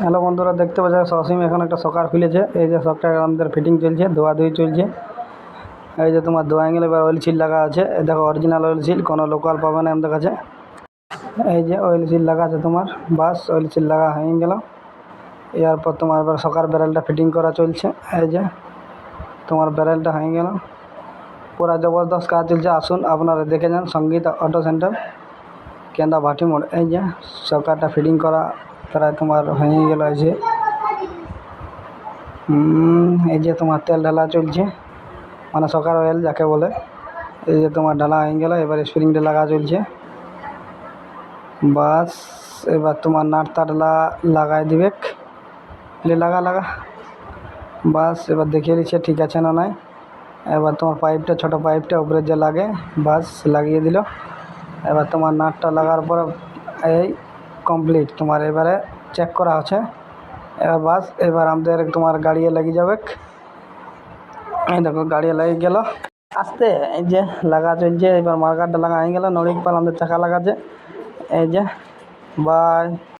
Hello বন্ধুরা, দেখতে পাচ্ছ সসীম এখন একটা সকার খুলেছে। এই যে সবটা আমাদের ফিটিং চলছে, ধোয়াধুয়ি চলছে। এই যে তোমার ধোয়া গেলে এবার অয়েল সিল লাগা আছে। এই দেখো অরিজিনাল অয়েল সিল, কোনো লোকাল পাবে না আমাদের কাছে। এই যে অয়েল সিল লাগা আছে তোমার, বাস অয়েল সিল লাগা হয়ে গেল। এরপর তোমার এবার সকার ব্যারেলটা ফিটিং করা চলছে। এই যে তোমার ব্যারেলটা হয়ে গেল, পুরা জবরদস্ত কাজ চলছে। আসুন আপনারা দেখে যান সঙ্গীত অটো সেন্টার, কেন্দা ভাটি মোড়। এই যে সকারটা ফিটিং করা প্রায় তোমার হয়ে গেল। এই যে তোমার তেল ঢালা চলছে, মানে সকার অয়েল যাকে বলে। এই যে তোমার ঢালা হয়ে গেল, এবার স্প্রিংটা লাগা চলছে। বাস এবার তোমার নাটটা লাগাই দিবে। লাগা বাস এবার দেখিয়ে দিচ্ছে ঠিক আছে না নাই। এবার তোমার পাইপটা, ছোটো পাইপটা উপরে যে লাগে, বাস লাগিয়ে দিল। এবার তোমার নাটটা লাগার পরে এই কমপ্লিট তোমার এবারে চেক করা হচ্ছে। এবার বাস এবার আমাদের তোমার গাড়িয়ে লেগে যাবে। এই দেখো গাড়িয়ে লেগে গেল আস্তে। এই যে লাগা চলছে, এবার মার্কারটা লাগা হয়ে গেল। নড়িক পাল আমাদের চাকা লাগাচ্ছে। এই যে বাই।